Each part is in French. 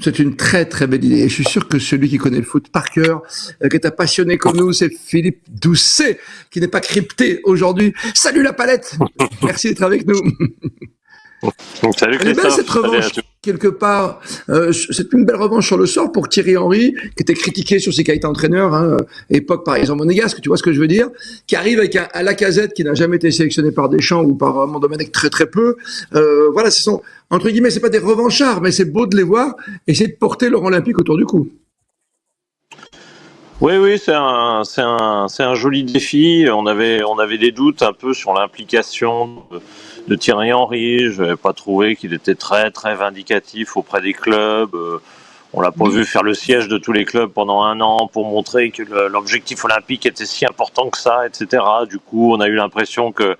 C'est une très très belle idée. Et je suis sûr que celui qui connaît le foot par cœur, qui est un passionné comme nous, c'est Philippe Doucet, qui n'est pas crypté aujourd'hui. Salut la palette. Merci d'être avec nous. Salut Elle est belle Christophe. cette Salut à revanche tous. quelque part. C'est une belle revanche sur le sort pour Thierry Henry, qui était critiqué sur ses qualités d'entraîneur, époque par exemple monégasque, tu vois ce que je veux dire, qui arrive avec un Lacazette qui n'a jamais été sélectionné par Deschamps ou par Domenech très très peu. Voilà, ce sont entre guillemets, c'est pas des revanchards, mais c'est beau de les voir essayer de porter leur Olympique autour du cou. Oui, c'est un joli défi. On avait des doutes un peu sur l'implication de Thierry Henry. Je n'avais pas trouvé qu'il était très très vindicatif auprès des clubs. On l'a pas vu faire le siège de tous les clubs pendant un an pour montrer que l'objectif olympique était si important que ça, etc. Du coup, on a eu l'impression que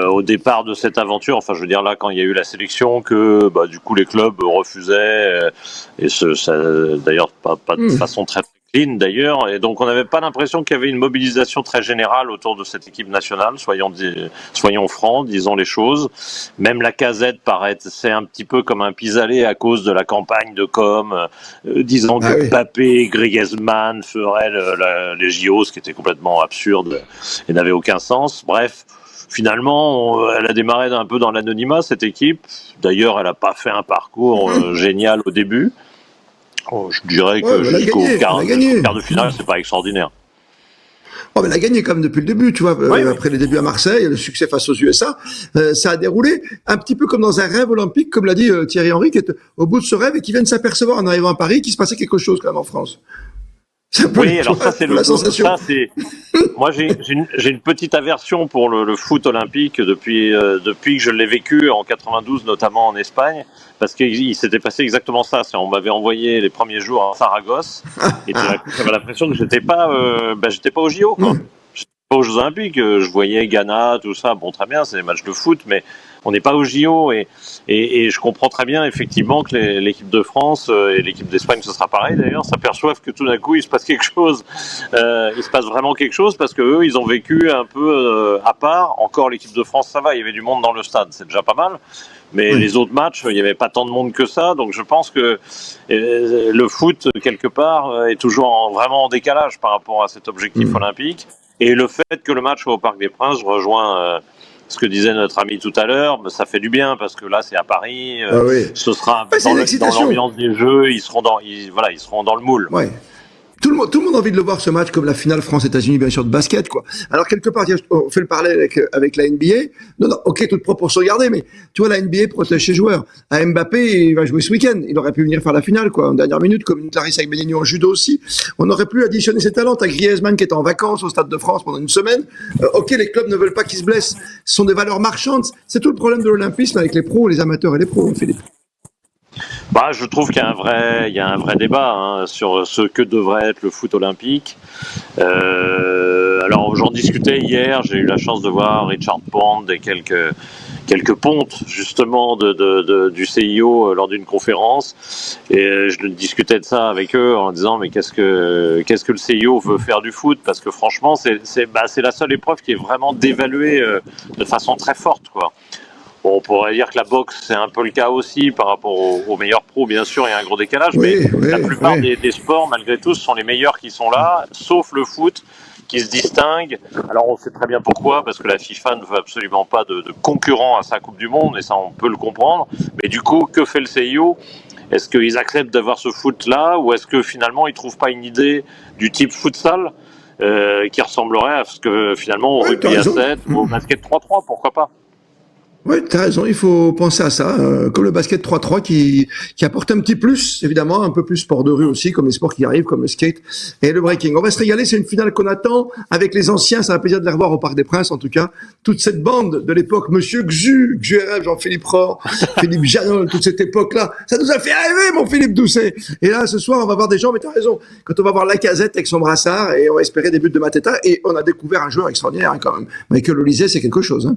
au départ de cette aventure, enfin, je veux dire là, quand il y a eu la sélection, que du coup les clubs refusaient et d'ailleurs pas de façon très clean d'ailleurs, et donc on n'avait pas l'impression qu'il y avait une mobilisation très générale autour de cette équipe nationale. Soyons francs, disons les choses. Même Lacazette paraissait un petit peu comme un pis-aller à cause de la campagne de com, disant que Mbappé et Griezmann feraient les JO, ce qui était complètement absurde et n'avait aucun sens. Bref, finalement, elle a démarré un peu dans l'anonymat, cette équipe. D'ailleurs, elle n'a pas fait un parcours génial au début. Je dirais que jusqu'au quart de finale, c'est pas extraordinaire. Oh, mais elle a gagné quand même depuis le début, tu vois. Après les débuts à Marseille, le succès face aux USA, ça a déroulé un petit peu comme dans un rêve olympique, comme l'a dit Thierry Henry, qui est au bout de ce rêve et qui vient de s'apercevoir en arrivant à Paris qu'il se passait quelque chose quand même en France. Oui, alors ça c'est la sensation. Moi j'ai une petite aversion pour le foot olympique depuis que je l'ai vécu en 92, notamment en Espagne, parce qu'il s'était passé exactement ça. On m'avait envoyé les premiers jours à Saragosse et j'avais l'impression que j'étais pas au JO, quoi. J'étais pas aux Jeux Olympiques. Je voyais Ghana, tout ça. Bon, très bien, c'est des matchs de foot, mais on n'est pas au JO et je comprends très bien effectivement que l'équipe de France et l'équipe d'Espagne, ce sera pareil d'ailleurs, s'aperçoivent que tout d'un coup il se passe quelque chose, il se passe vraiment quelque chose, parce que eux ils ont vécu un peu à part. Encore l'équipe de France, ça va, il y avait du monde dans le stade, c'est déjà pas mal. Mais les autres matchs, il n'y avait pas tant de monde que ça, donc je pense que le foot quelque part est toujours vraiment en décalage par rapport à cet objectif olympique. Et le fait que le match soit au Parc des Princes rejoint ce que disait notre ami tout à l'heure, ça fait du bien parce que là c'est à Paris, ce sera dans l'ambiance des jeux, ils seront dans le moule. Ouais. Tout le monde a envie de le voir, ce match, comme la finale France-États-Unis, bien sûr, de basket, quoi. Alors, quelque part, on fait le parallèle avec la NBA. Non, ok, toute proportion gardée, mais tu vois, la NBA protège ses joueurs. À Mbappé, il va jouer ce week-end. Il aurait pu venir faire la finale, quoi, en dernière minute, comme une Clarisse Agbenigno en judo aussi. On aurait pu additionner ses talents. T'as Griezmann qui est en vacances au Stade de France pendant une semaine. Ok, les clubs ne veulent pas qu'il se blesse. Ce sont des valeurs marchandes. C'est tout le problème de l'olympisme avec les pros, les amateurs et les pros, Philippe. Je trouve qu'il y a un vrai débat sur ce que devrait être le foot olympique. Alors j'en discutais hier, j'ai eu la chance de voir Richard Pond et quelques pontes justement du CIO lors d'une conférence, et je discutais de ça avec eux en disant mais qu'est-ce que le CIO veut faire du foot, parce que franchement c'est la seule épreuve qui est vraiment dévaluée de façon très forte, quoi. Bon, on pourrait dire que la boxe, c'est un peu le cas aussi par rapport aux meilleurs pros, bien sûr, il y a un gros décalage, mais la plupart des sports, malgré tout, ce sont les meilleurs qui sont là, sauf le foot, qui se distingue. Alors, on sait très bien pourquoi, parce que la FIFA ne veut absolument pas de concurrent à sa Coupe du Monde, et ça, on peut le comprendre. Mais du coup, que fait le CIO ? Est-ce qu'ils acceptent d'avoir ce foot-là, ou est-ce que finalement, ils ne trouvent pas une idée du type futsal qui ressemblerait à ce que finalement, au rugby à 7, au basket 3-3, pourquoi pas ? Oui, tu as raison, il faut penser à ça, comme le basket 3-3 qui apporte un petit plus, évidemment, un peu plus sport de rue aussi, comme les sports qui arrivent, comme le skate et le breaking. On va se régaler, c'est une finale qu'on attend avec les anciens, ça va plaisir de les revoir au Parc des Princes, en tout cas. Toute cette bande de l'époque, Monsieur XURF, Jean-Philippe Rohr, Philippe Janol, toute cette époque-là, ça nous a fait rêver, mon Philippe Doucet. Et là, ce soir, on va voir des gens, mais tu as raison, quand on va voir Lacazette avec son brassard, et on va espérer des buts de Mateta, et on a découvert un joueur extraordinaire, quand même. Michael Olysée, c'est quelque chose, hein.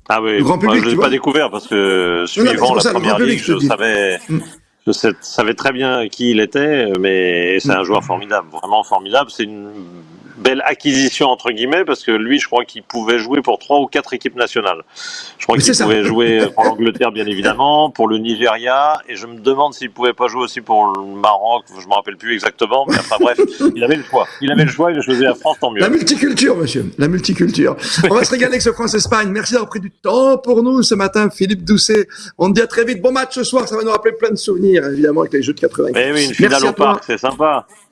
Ah oui, moi je ne l'ai pas découvert parce que suivant la première ligue, je savais très bien qui il était, mais c'est un joueur formidable, vraiment formidable. C'est une belle acquisition entre guillemets, parce que lui, je crois qu'il pouvait jouer pour 3 ou 4 équipes nationales. Je crois Mais qu'il c'est ça. pouvait jouer pour l'Angleterre, bien évidemment, pour le Nigeria, et je me demande s'il pouvait pas jouer aussi pour le Maroc. Je me rappelle plus exactement, mais enfin bref, il avait le choix. Il avait le choix, il a choisi la France, tant mieux. La multiculture, monsieur. La multiculture. On va se régaler avec ce France-Espagne. Merci d'avoir pris du temps pour nous ce matin, Philippe Doucet. On te dit à très vite. Bon match ce soir. Ça va nous rappeler plein de souvenirs, évidemment, avec les Jeux de 80. Mais oui, une finale Merci au à toi. parc, c'est sympa.